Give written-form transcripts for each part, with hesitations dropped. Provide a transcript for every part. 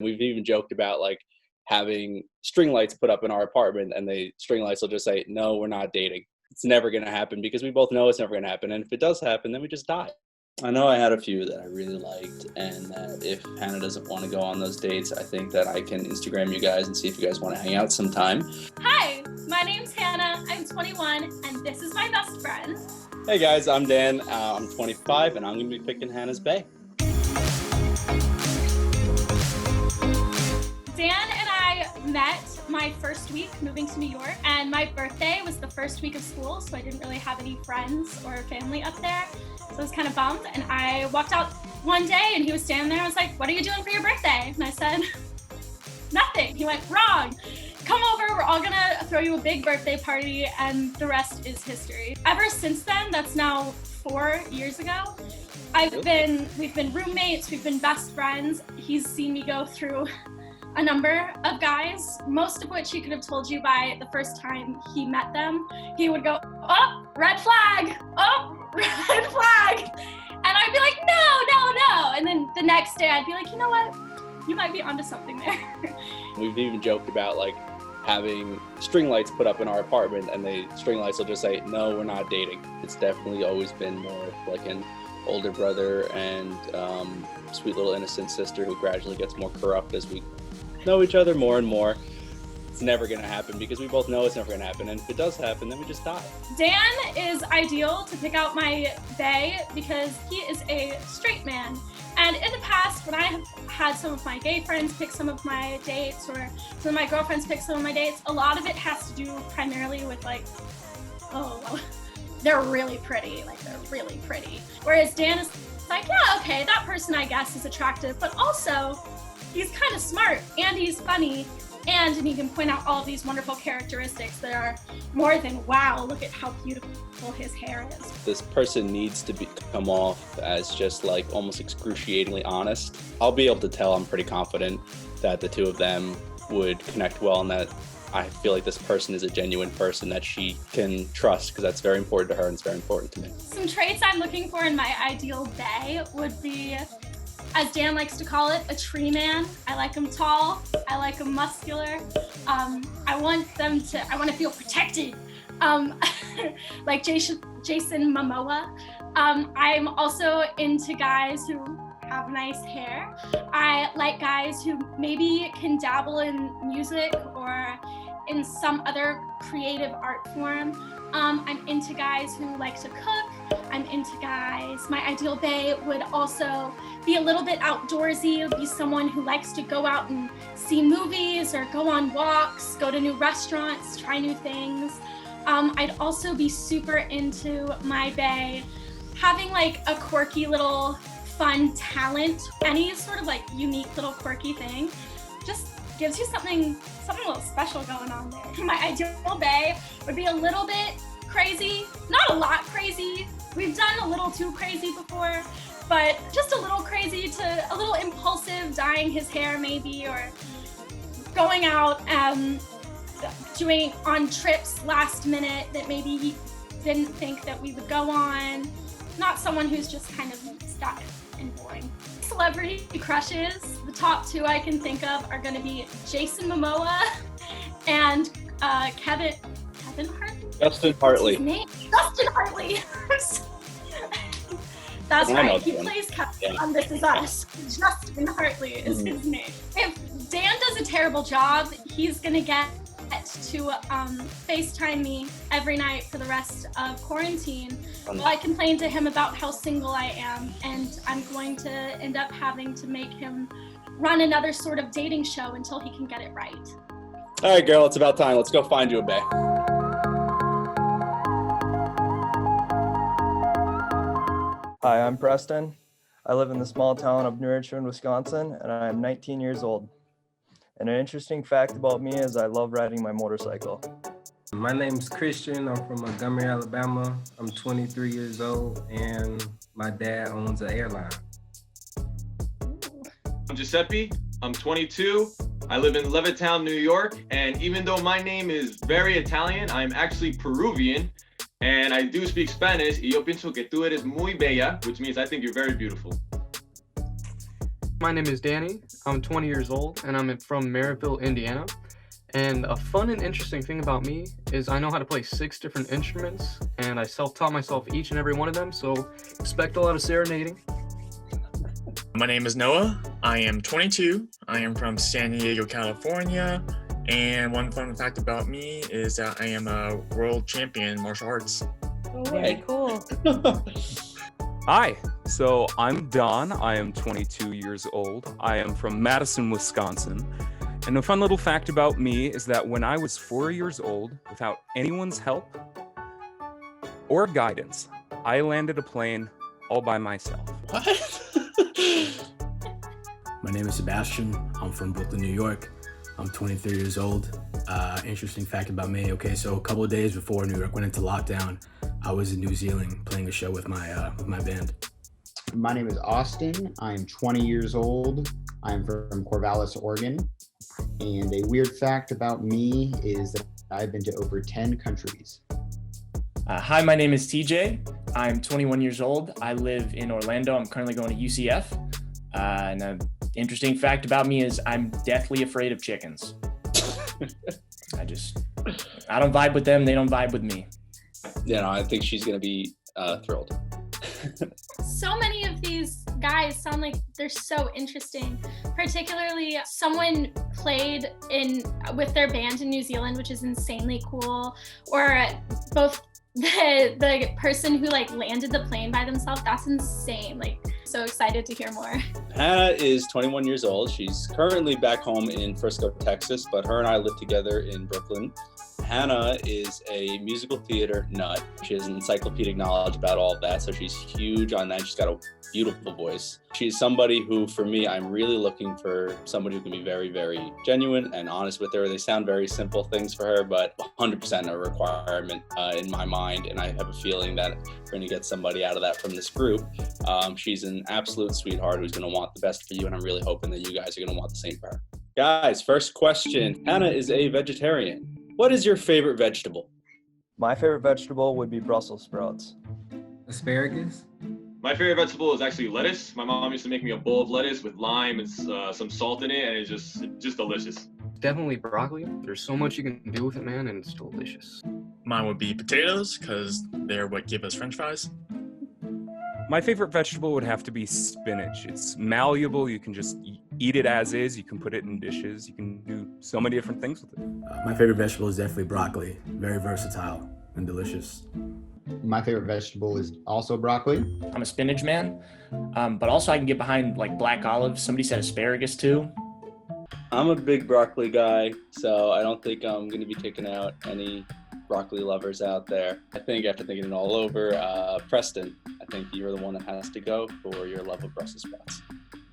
We've even joked about like having string lights put up in our apartment, and the string lights will just say, "No, we're not dating. It's never going to happen," because we both know it's never going to happen. And if it does happen, then we just die. I know I had a few that I really liked, and that if Hannah doesn't want to go on those dates, I think that I can Instagram you guys and see if you guys want to hang out sometime. Hi, my name's Hannah. I'm 21, and this is my best friend. Hey guys, I'm Dan. I'm 25, and I'm going to be picking Hannah's bae. Dan and I met my first week moving to New York, and my birthday was the first week of school, so I didn't really have any friends or family up there, so I was kind of bummed. And I walked out one day and he was standing there. I was like, "What are you doing for your birthday?" And I said, "Nothing." He went, "Wrong. Come over, we're all gonna throw you a big birthday party," and the rest is history. Ever since then, that's now 4 years ago, we've been roommates, we've been best friends. He's seen me go through a number of guys, most of which he could have told you by the first time he met them. He would go, "Oh, red flag, oh, red flag." And I'd be like, "No. And then the next day I'd be like, "You know what? You might be onto something there." We've even joked about like having string lights put up in our apartment, and the string lights will just say, "No, we're not dating." It's definitely always been more of like an older brother and sweet little innocent sister who gradually gets more corrupt as we know each other more and more. It's never going to happen because we both know it's never going to happen, and if it does happen, then we just die. Dan is ideal to pick out my bae because he is a straight man. And in the past, when I have had some of my gay friends pick some of my dates, or some of my girlfriends pick some of my dates, a lot of it has to do primarily with like, oh, they're really pretty, Whereas Dan is like, yeah, okay, that person I guess is attractive, but also he's kind of smart, and he's funny, and he can point out all of these wonderful characteristics that are more than, wow, look at how beautiful his hair is. This person needs to come off as just like almost excruciatingly honest. I'll be able to tell, I'm pretty confident that the two of them would connect well, and that I feel like this person is a genuine person that she can trust, because that's very important to her and it's very important to me. Some traits I'm looking for in my ideal bae would be, as Dan likes to call it, a tree man. I like him tall. I like him muscular. I want to feel protected. Like Jason Momoa. I'm also into guys who have nice hair. I like guys who maybe can dabble in music or in some other creative art form. I'm into guys who like to cook. I'm into guys. My ideal bae would also be a little bit outdoorsy, be someone who likes to go out and see movies or go on walks, go to new restaurants, try new things. I'd also be super into my bae having like a quirky little fun talent. Any sort of like unique little quirky thing just gives you something a little special going on there. My ideal bae would be a little bit crazy, not a lot crazy. We've done a little too crazy before, but just a little crazy to a little impulsive, dyeing his hair maybe, or going out doing on trips last minute that maybe he didn't think that we would go on. Not someone who's just kind of stuck and boring. Celebrity crushes, the top two I can think of are gonna be Jason Momoa and Kevin Hartley? Justin Hartley. What's his name? Justin Hartley. That's right, he plays Kevin on This Is Us. Justin Hartley is his name. If Dan does a terrible job, he's gonna get to FaceTime me every night for the rest of quarantine while I complain to him about how single I am, and I'm going to end up having to make him run another sort of dating show until he can get it right. All right, girl, it's about time. Let's go find you a bae. Hi, I'm Preston. I live in the small town of New Richmond, Wisconsin, and I am 19 years old. And an interesting fact about me is I love riding my motorcycle. My name's Christian. I'm from Montgomery, Alabama. I'm 23 years old, and my dad owns an airline. I'm Giuseppe. I'm 22. I live in Levittown, New York, and even though my name is very Italian, I'm actually Peruvian, and I do speak Spanish. Y yo pienso que tú eres muy bella, which means I think you're very beautiful. My name is Danny. I'm 20 years old, and I'm from Maryville, Indiana. And a fun and interesting thing about me is I know how to play 6 different instruments, and I self-taught myself each and every one of them, so expect a lot of serenading. My name is Noah. I am 22. I am from San Diego, California. And one fun fact about me is that I am a world champion in martial arts. Very cool. Hi, so I'm Don. I am 22 years old. I am from Madison, Wisconsin. And a fun little fact about me is that when I was 4 years old, without anyone's help or guidance, I landed a plane all by myself. What? My name is Sebastian. I'm from Brooklyn, New York. I'm 23 years old. Interesting fact about me. Okay, so a couple of days before New York went into lockdown, I was in New Zealand playing a show with my band. My name is Austin. I'm 20 years old. I'm from Corvallis, Oregon. And a weird fact about me is that I've been to over 10 countries. Hi, my name is TJ. I'm 21 years old. I live in Orlando. I'm currently going to UCF. And an interesting fact about me is I'm deathly afraid of chickens. I don't vibe with them. They don't vibe with me. Yeah, no, I think she's going to be thrilled. So many of these guys sound like they're so interesting. Particularly, someone played with their band in New Zealand, which is insanely cool. Or both the person who landed the plane by themselves. That's insane. So excited to hear more. Hannah is 21 years old. She's currently back home in Frisco, Texas, but her and I live together in Brooklyn. Hannah is a musical theater nut. She has encyclopedic knowledge about all of that, so she's huge on that. She's got a beautiful voice. She's somebody who, for me, I'm really looking for somebody who can be very, very genuine and honest with her. They sound very simple things for her, but 100% a requirement in my mind, and I have a feeling that we're going to get somebody out of that from this group. She's an absolute sweetheart who's going to want the best for you, and I'm really hoping that you guys are going to want the same for her. Guys, first question. Hannah is a vegetarian. What is your favorite vegetable? My favorite vegetable would be Brussels sprouts. Asparagus? My favorite vegetable is actually lettuce. My mom used to make me a bowl of lettuce with lime and some salt in it, and it's just delicious. Definitely broccoli. There's so much you can do with it, man, and it's delicious. Mine would be potatoes, because they're what give us French fries. My favorite vegetable would have to be spinach. It's malleable. You can just eat it as is. You can put it in dishes. You can do so many different things with it. My favorite vegetable is definitely broccoli. Very versatile and delicious. My favorite vegetable is also broccoli. I'm a spinach man, but also I can get behind black olives. Somebody said asparagus too. I'm a big broccoli guy, so I don't think I'm going to be taking out any broccoli lovers out there. I think after thinking it all over, Preston, I think you're the one that has to go for your love of Brussels sprouts.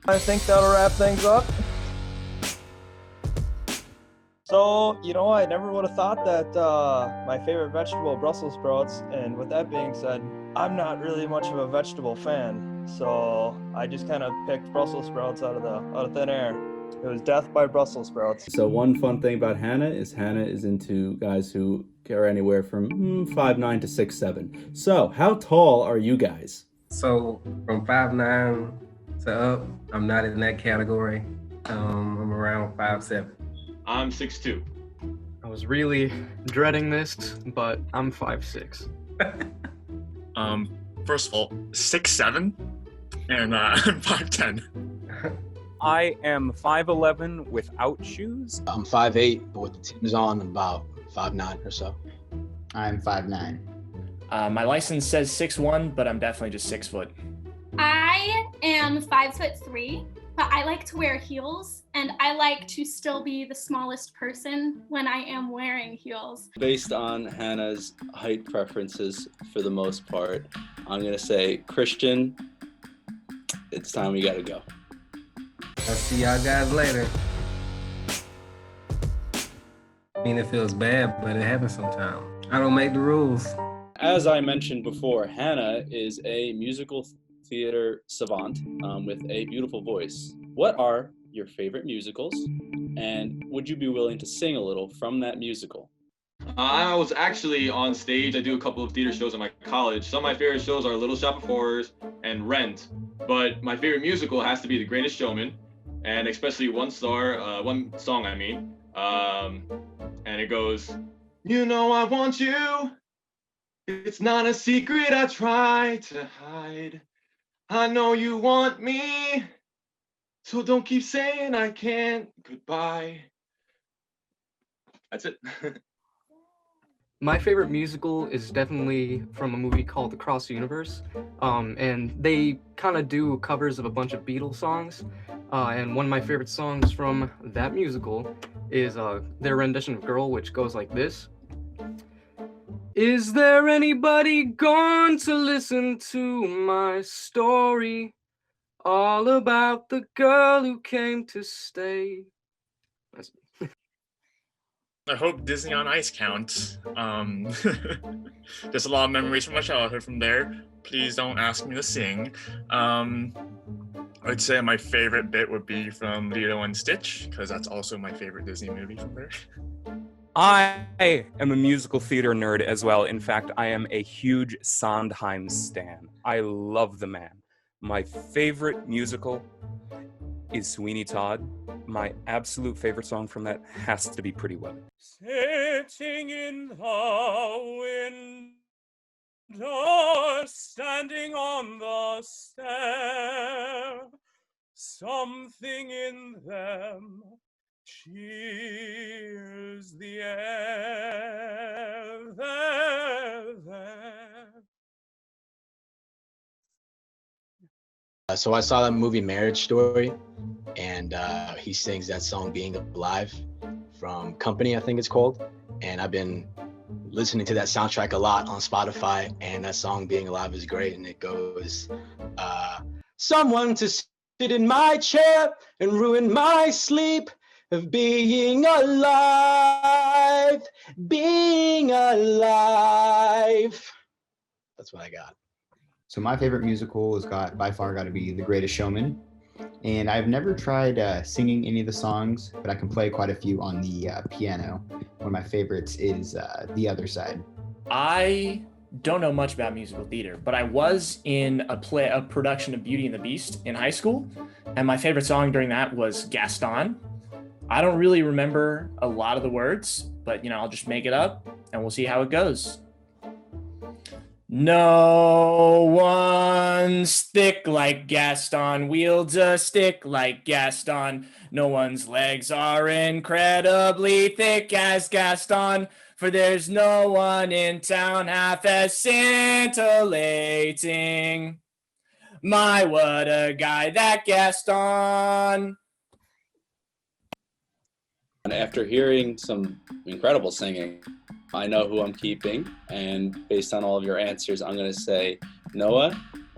I think that'll wrap things up. So, I never would have thought that my favorite vegetable, Brussels sprouts, and with that being said, I'm not really much of a vegetable fan. So I just kind of picked Brussels sprouts out of thin air. It was death by Brussels sprouts. So one fun thing about Hannah is into guys who are anywhere from 5'9" to 6'7". So how tall are you guys? So from 5'9" to up, I'm not in that category. I'm around 5'7". I'm 6'2". I was really dreading this, but I'm 5'6". First of all, 6'7", and I'm 5'10". I am 5'11" without shoes. I'm 5'8", but with the Timbs on, I'm about 5'9" or so. I'm 5'9". My license says 6'1", but I'm definitely just 6 foot. I am 5'3", but I like to wear heels, and I like to still be the smallest person when I am wearing heels. Based on Hannah's height preferences, for the most part, I'm gonna say, Christian, it's time we gotta go. I'll see y'all guys later. I mean, it feels bad, but it happens sometimes. I don't make the rules. As I mentioned before, Hannah is a musical theater savant with a beautiful voice. What are your favorite musicals, and would you be willing to sing a little from that musical? I was actually on stage. I do a couple of theater shows at my college. Some of my favorite shows are Little Shop of Horrors and Rent. But my favorite musical has to be The Greatest Showman, and especially one song, I mean. And it goes, you know I want you. It's not a secret I try to hide. I know you want me, so don't keep saying I can't. Goodbye. That's it. My favorite musical is definitely from a movie called Across the Universe, and they kind of do covers of a bunch of Beatles songs, and one of my favorite songs from that musical is their rendition of Girl, which goes like this. Is there anybody going to listen to my story, all about the girl who came to stay? That's I hope Disney on Ice counts. There's a lot of memories from my childhood from there. Please don't ask me to sing. I'd say my favorite bit would be from Lilo and Stitch, because that's also my favorite Disney movie from there. I am a musical theater nerd as well. In fact, I am a huge Sondheim stan. I love the man. My favorite musical is Sweeney Todd. My absolute favorite song from that has to be Pretty Women. Sitting in the window, standing on the stair, something in them cheers the air. There. So I saw that movie Marriage Story, and he sings that song Being Alive from Company, I think it's called. And I've been listening to that soundtrack a lot on Spotify, and that song Being Alive is great. And it goes, someone to sit in my chair and ruin my sleep of being alive, being alive. That's what I got. So my favorite musical has by far got to be The Greatest Showman. And I've never tried singing any of the songs, but I can play quite a few on the piano. One of my favorites is The Other Side. I don't know much about musical theater, but I was in a production of Beauty and the Beast in high school, and my favorite song during that was Gaston. I don't really remember a lot of the words, but I'll just make it up and we'll see how it goes. No one's thick like Gaston, wields a stick like Gaston. No one's legs are incredibly thick as Gaston, for there's no one in town half as scintillating. My, what a guy, that Gaston. And after hearing some incredible singing, I know who I'm keeping, and based on all of your answers, I'm going to say Noah.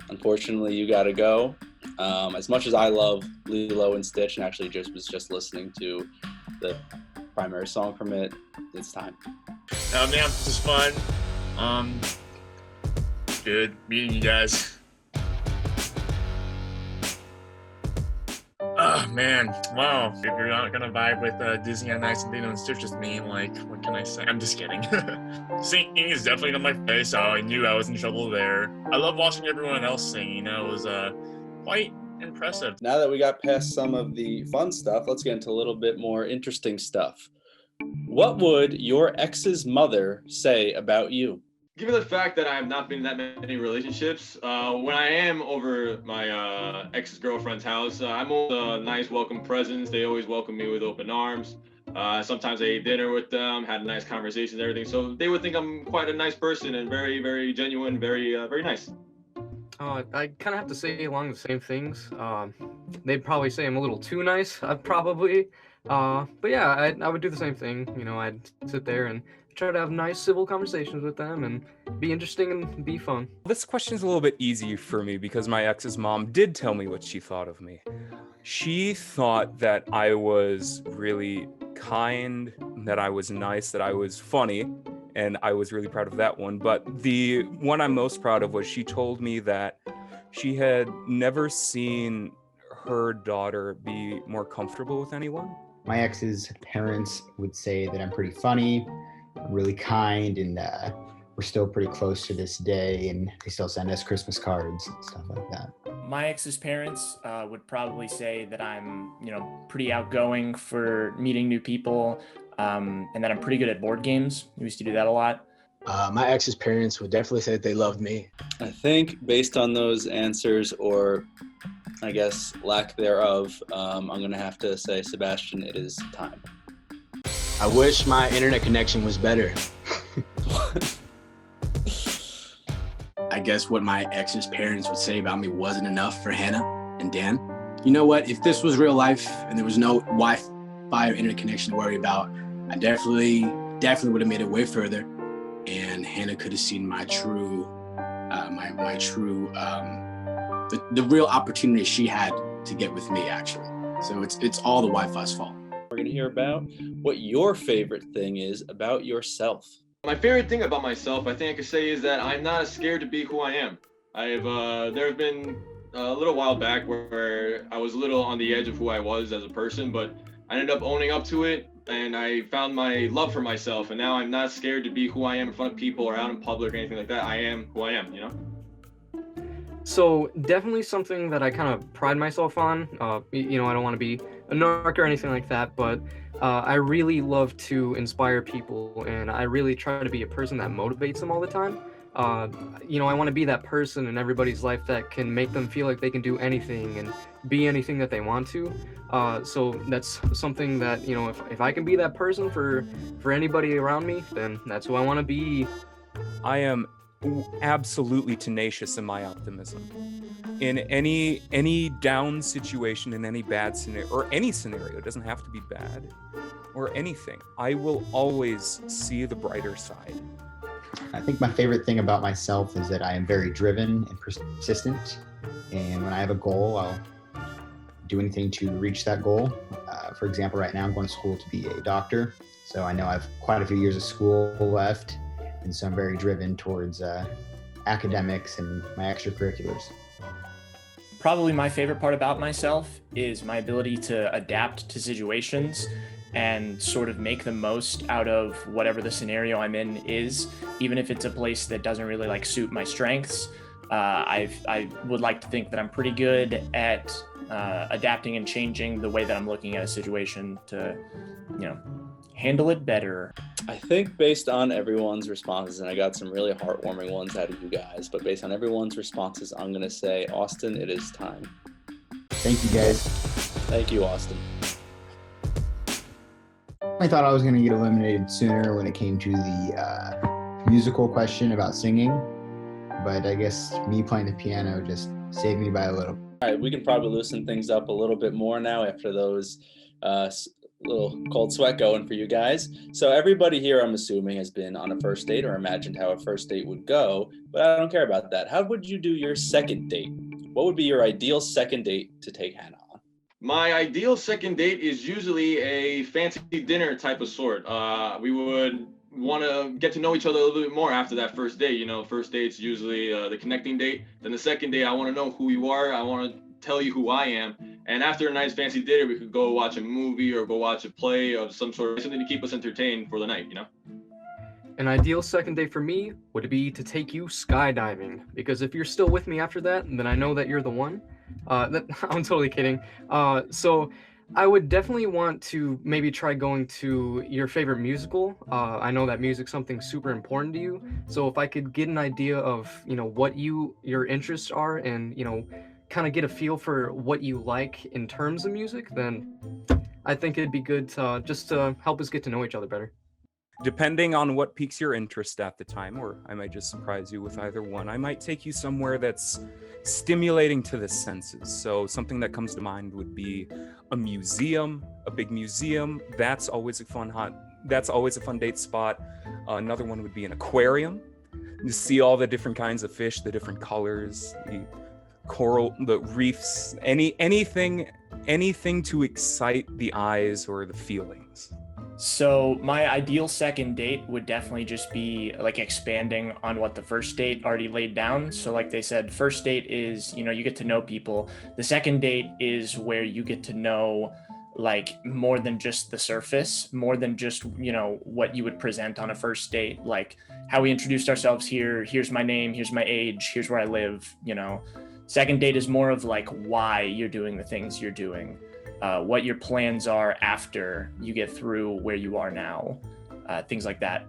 Unfortunately, you got to go. As much as I love Lilo and Stitch, and actually was listening to the primary song from it, it's time. Man, this was fun. Good meeting you guys. Oh man, wow. If you're not gonna vibe with Disney on Ice and Lilo and Stitch with me, what can I say? I'm just kidding. Singing is definitely not my face, so I knew I was in trouble there. I love watching everyone else sing, it was quite impressive. Now that we got past some of the fun stuff, let's get into a little bit more interesting stuff. What would your ex's mother say about you? Given the fact that I have not been in that many relationships, when I am over my ex-girlfriend's house, I'm always a nice welcome presence. They always welcome me with open arms. Sometimes I ate dinner with them, had nice conversations and everything. So they would think I'm quite a nice person and very, very genuine, very, very nice. I kind of have to say along the same things. They'd probably say I'm a little too nice, probably. But yeah, I would do the same thing. I'd sit there and try to have nice civil conversations with them and be interesting and be fun. This question's a little bit easy for me because my ex's mom did tell me what she thought of me. She thought that I was really kind, that I was nice, that I was funny, and I was really proud of that one. But the one I'm most proud of was she told me that she had never seen her daughter be more comfortable with anyone. My ex's parents would say that I'm pretty funny, really kind, and we're still pretty close to this day, and they still send us Christmas cards and stuff like that. My ex's parents would probably say that I'm, pretty outgoing for meeting new people, and that I'm pretty good at board games. We used to do that a lot. My ex's parents would definitely say that they loved me. I think based on those answers, or I guess lack thereof, I'm going to have to say, Sebastian, it is time. I wish my internet connection was better. I guess what my ex's parents would say about me wasn't enough for Hannah and Dan. You know what? If this was real life and there was no Wi-Fi or internet connection to worry about, I definitely would have made it way further. And Hannah could have seen my true, the real opportunity she had to get with me, actually. So it's all the Wi-Fi's fault. We're going to hear about what your favorite thing is about yourself. My favorite thing about myself, I think I could say, is that I'm not scared to be who I am. There have been a little while back where I was a little on the edge of who I was as a person, but I ended up owning up to it, and I found my love for myself, and now I'm not scared to be who I am in front of people or out in public or anything like that. I am who I am, So definitely something that I kind of pride myself on. I don't want to be a narc or anything like that, but I really love to inspire people, and I really try to be a person that motivates them all the time. I want to be that person in everybody's life that can make them feel like they can do anything and be anything that they want to. So that's something that, if I can be that person for anybody around me, then that's who I want to be. I am absolutely tenacious in my optimism. In any down situation, in any bad scenario, or any scenario, it doesn't have to be bad, or anything, I will always see the brighter side. I think my favorite thing about myself is that I am very driven and persistent. And when I have a goal, I'll do anything to reach that goal. For example, right now I'm going to school to be a doctor. So I know I have quite a few years of school left. And so I'm very driven towards academics and my extracurriculars. Probably my favorite part about myself is my ability to adapt to situations and sort of make the most out of whatever the scenario I'm in is, even if it's a place that doesn't really suit my strengths. I would like to think that I'm pretty good at adapting and changing the way that I'm looking at a situation to, handle it better. I think based on everyone's responses, and I got some really heartwarming ones out of you guys, but based on everyone's responses, I'm going to say, Austin, it is time. Thank you, guys. Thank you, Austin. I thought I was going to get eliminated sooner when it came to the musical question about singing, but I guess me playing the piano just saved me by a little. All right, we can probably loosen things up a little bit more now after those little cold sweat going for you guys. So everybody here, I'm assuming, has been on a first date or imagined how a first date would go, but I don't care about that. How would you do your second date? What would be your ideal second date to take Hannah on? My ideal second date is usually a fancy dinner type of sort. We would want to get to know each other a little bit more after that first date. First date's usually the connecting date. Then the second date, I want to know who you are. I want to tell you who I am. And after a nice fancy dinner, we could go watch a movie or go watch a play of some sort, something to keep us entertained for the night, An ideal second date for me would be to take you skydiving, because if you're still with me after that, then I know that you're the one. I'm totally kidding. So I would definitely want to maybe try going to your favorite musical. I know that music's something super important to you. So if I could get an idea of, what your interests are and, kind of get a feel for what you like in terms of music, then I think it'd be good to just to help us get to know each other better. Depending on what piques your interest at the time, or I might just surprise you with either one. I might take you somewhere that's stimulating to the senses. So something that comes to mind would be a museum, a big museum. That's always a fun date spot. Another one would be an aquarium. You see all the different kinds of fish, the different colors, the coral, the reefs, anything to excite the eyes or the feelings. So my ideal second date would definitely just be expanding on what the first date already laid down. So like they said, first date is, you get to know people. The second date is where you get to know more than just the surface, more than just, what you would present on a first date, like how we introduced ourselves here. Here's my name, here's my age, here's where I live, Second date is more of like why you're doing the things you're doing, what your plans are after you get through where you are now, things like that.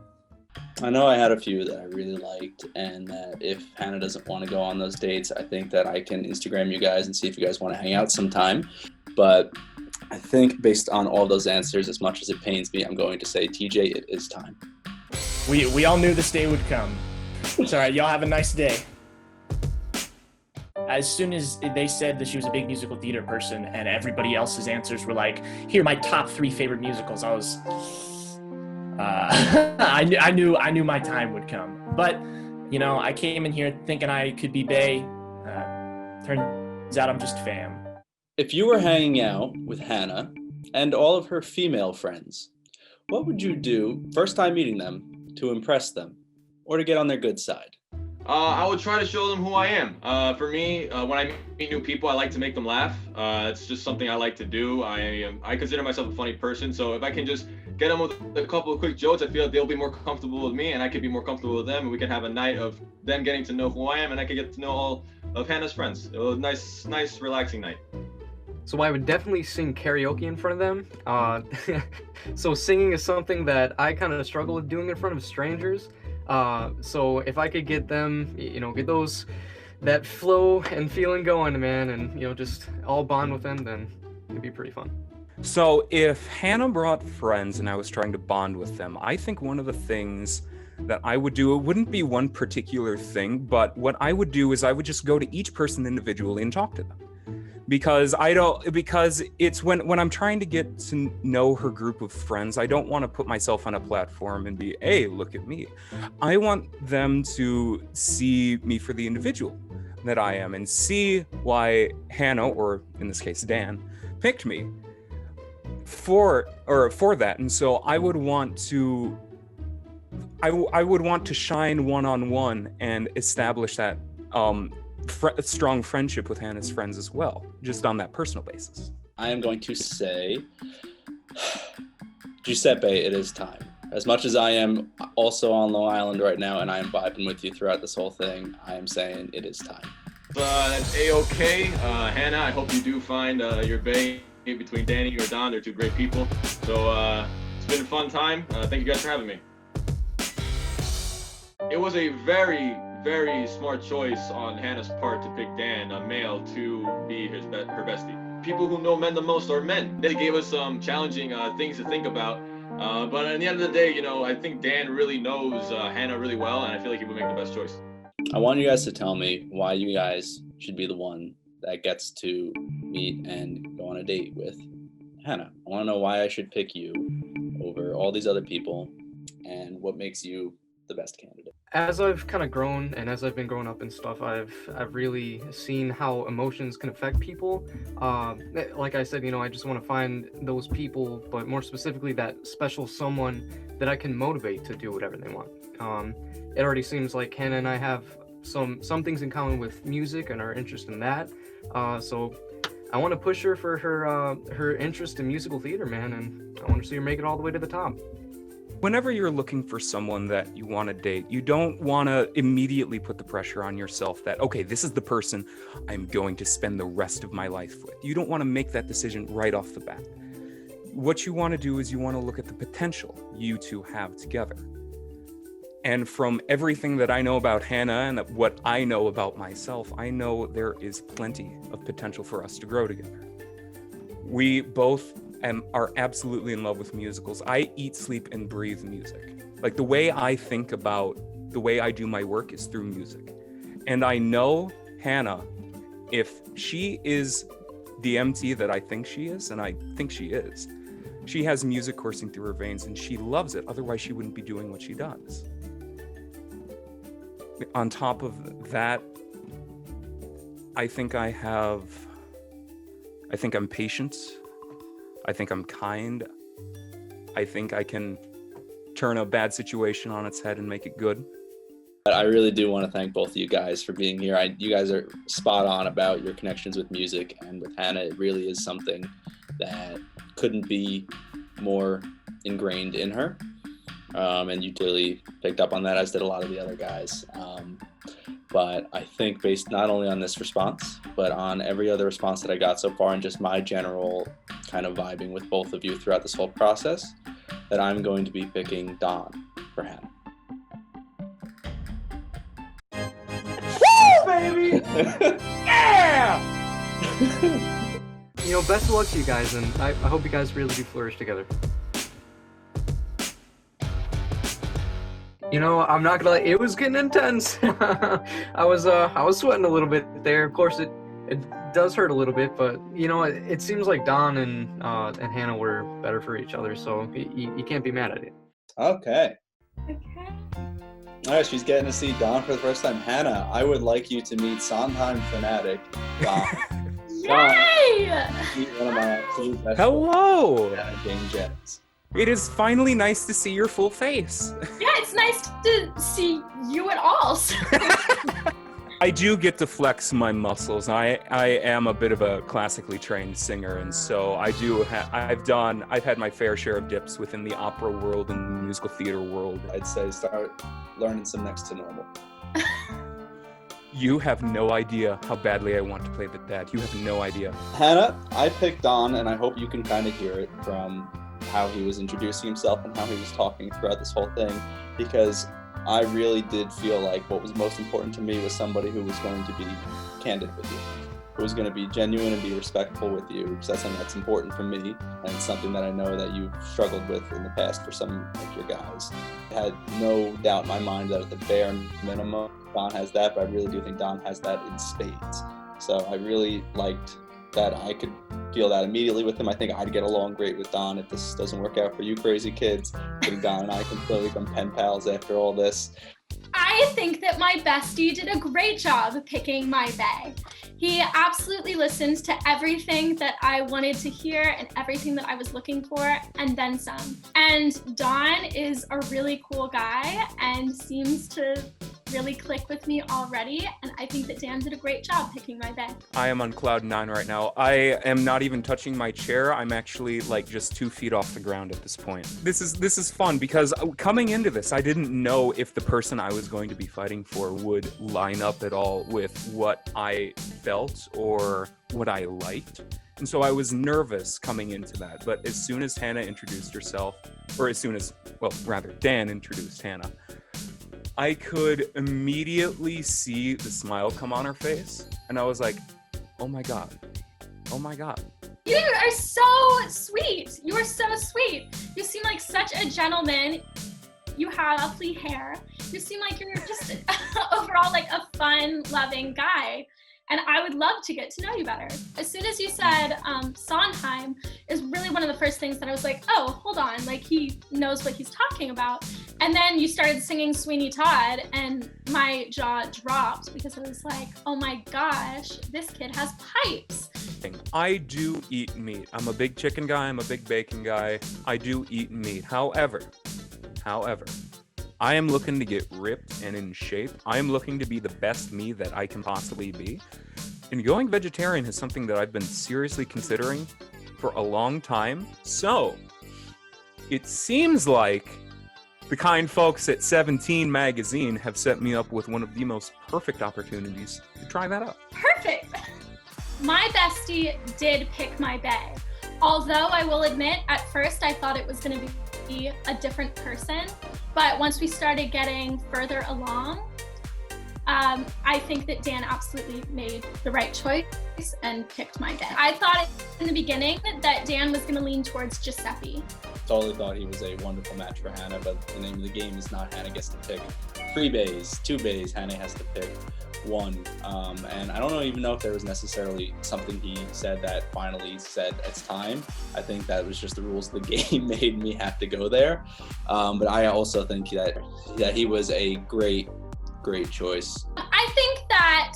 I know I had a few that I really liked, and that if Hannah doesn't want to go on those dates, I think that I can Instagram you guys and see if you guys want to hang out sometime. But I think based on all those answers, as much as it pains me, I'm going to say, TJ, it is time. We all knew this day would come. It's all right. Y'all have a nice day. As soon as they said that she was a big musical theater person and everybody else's answers were like, here are my top 3 favorite musicals, I was, I knew my time would come. But, you know, I came in here thinking I could be bae. Turns out I'm just fam. If you were hanging out with Hannah and all of her female friends, what would you do first time meeting them to impress them or to get on their good side? I would try to show them who I am. For me, when I meet new people, I like to make them laugh. It's just something I like to do. I consider myself a funny person, so if I can just get them with a couple of quick jokes, I feel like they'll be more comfortable with me, and I could be more comfortable with them, and we can have a night of them getting to know who I am, and I could get to know all of Hannah's friends. It was a nice, relaxing night. So I would definitely sing karaoke in front of them. So singing is something that I kind of struggle with doing in front of strangers. So if I could get them, you know, get that flow and feeling going, man, and, you know, just all bond with them, then it'd be pretty fun. So if Hannah brought friends and I was trying to bond with them, I think one of the things that I would do, it wouldn't be one particular thing, but what I would do is I would just go to each person individually and talk to them. Because it's when I'm trying to get to know her group of friends, I don't want to put myself on a platform and be, hey, look at me. I want them to see me for the individual that I am and see why Hannah, or in this case Dan, picked me for that. And so I would want to shine one-on-one and establish that strong friendship with Hannah's friends as well, just on that personal basis. I am going to say, Giuseppe, it is time. As much as I am also on Long Island right now and I am vibing with you throughout this whole thing, I am saying it is time. That's A-okay. Hannah, I hope you do find your bae between Danny or Don. They're 2 great people. So it's been a fun time. Thank you guys for having me. It was a very, very smart choice on Hannah's part to pick Dan, a male, to be her bestie. People who know men the most are men. They gave us some challenging things to think about. But at the end of the day, you know, I think Dan really knows Hannah really well, and I feel like he would make the best choice. I want you guys to tell me why you guys should be the one that gets to meet and go on a date with Hannah. I want to know why I should pick you over all these other people and what makes you the best candidate. As I've kind of grown and as I've been growing up and stuff, I've really seen how emotions can affect people. Like I said, you know, I just want to find those people, but more specifically that special someone that I can motivate to do whatever they want. It already seems like Hannah and I have some things in common with music and our interest in that. So I want to push her for her interest in musical theater, man, and I want to see her make it all the way to the top. Whenever you're looking for someone that you want to date, you don't want to immediately put the pressure on yourself that, okay, this is the person I'm going to spend the rest of my life with. You don't want to make that decision right off the bat. What you want to do is you want to look at the potential you two have together. And from everything that I know about Hannah and what I know about myself, I know there is plenty of potential for us to grow together. We both are absolutely in love with musicals. I eat, sleep, and breathe music. Like, the way I think about the way I do my work is through music. And I know Hannah, if she is the MT that I think she is, and I think she is, she has music coursing through her veins and she loves it. Otherwise, she wouldn't be doing what she does. On top of that, I think I'm patient. I think I'm kind. I think I can turn a bad situation on its head and make it good. I really do want to thank both of you guys for being here. You guys are spot on about your connections with music, and with Hannah, it really is something that couldn't be more ingrained in her. And you clearly picked up on that, as did a lot of the other guys. But I think based not only on this response, but on every other response that I got so far and just my general kind of vibing with both of you throughout this whole process, that I'm going to be picking Don for Hannah. Woo, baby! Yeah! You know, best of luck to you guys, and I hope you guys really do flourish together. You know, I'm not gonna lie, it was getting intense. I was sweating a little bit there. Of course, it does hurt a little bit, but you know, it seems like Don and Hannah were better for each other, so you can't be mad at it. Okay. Okay. All right, she's getting to see Don for the first time. Hannah, I would like you to meet Sondheim fanatic Don. Yay! One of my absolute best Hello! friends, Jane Jennings. It is finally nice to see your full face. Yeah, it's nice to see you at all. I do get to flex my muscles. I am a bit of a classically trained singer, and so I do. I've had my fair share of dips within the opera world and the musical theater world. I'd say start learning some Next to Normal. You have no idea how badly I want to play that. You have no idea. Hannah, I picked Don, and I hope you can kind of hear it from how he was introducing himself and how he was talking throughout this whole thing, because I really did feel like what was most important to me was somebody who was going to be candid with you, who was going to be genuine and be respectful with you, because that's something that's important for me, and it's something that I know that you've struggled with in the past for some of your guys. I had no doubt in my mind that at the bare minimum, Don has that, but I really do think Don has that in spades. So I really liked that I could feel that immediately with him. I think I'd get along great with Don if this doesn't work out for you crazy kids. I think Don and I can clearly become pen pals after all this. I think that my bestie did a great job picking my bae. He absolutely listened to everything that I wanted to hear and everything that I was looking for, and then some. And Don is a really cool guy and seems to really click with me already, and I think that Dan did a great job picking my bae. I am on cloud 9 right now. I am not even touching my chair. I'm actually like just 2 feet off the ground at this point. This is fun because coming into this, I didn't know if the person I was going to be fighting for would line up at all with what I felt or what I liked. And so I was nervous coming into that. But as soon as Hannah introduced herself, or Dan introduced Hannah, I could immediately see the smile come on her face. And I was like, oh my God. Oh my God. You are so sweet. You are so sweet. You seem like such a gentleman. You have lovely hair. You seem like you're just overall like a fun, loving guy. And I would love to get to know you better. As soon as you said Sondheim is really one of the first things that I was like, oh, hold on, like he knows what he's talking about. And then you started singing Sweeney Todd and my jaw dropped because I was like, oh my gosh, this kid has pipes. I do eat meat. I'm a big chicken guy. I'm a big bacon guy. I do eat meat. However, I am looking to get ripped and in shape. I am looking to be the best me that I can possibly be. And going vegetarian is something that I've been seriously considering for a long time. So, it seems like the kind folks at 17 magazine have set me up with one of the most perfect opportunities to try that out. Perfect. My bestie did pick my bae. Although I will admit, at first I thought it was going to be a different person. But once we started getting further along, I think that Dan absolutely made the right choice and picked my bae. I thought in the beginning that Dan was going to lean towards Giuseppe. Totally thought he was a wonderful match for Hannah, but the name of the game is not Hannah gets to pick 3 baes, 2 baes. Hannah has to pick 1. And I don't even know if there was necessarily something he said that finally said it's time. I think that was just the rules of the game made me have to go there. But I also think that he was a great choice. I think that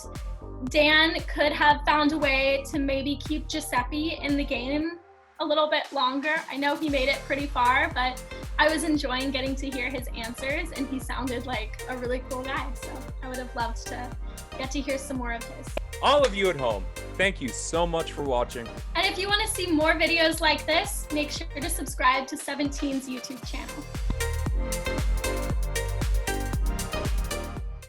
Dan could have found a way to maybe keep Giuseppe in the game a little bit longer. I know he made it pretty far, but I was enjoying getting to hear his answers, and he sounded like a really cool guy. So I would have loved to get to hear some more of his. All of you at home, thank you so much for watching. And if you want to see more videos like this, make sure to subscribe to 17's YouTube channel.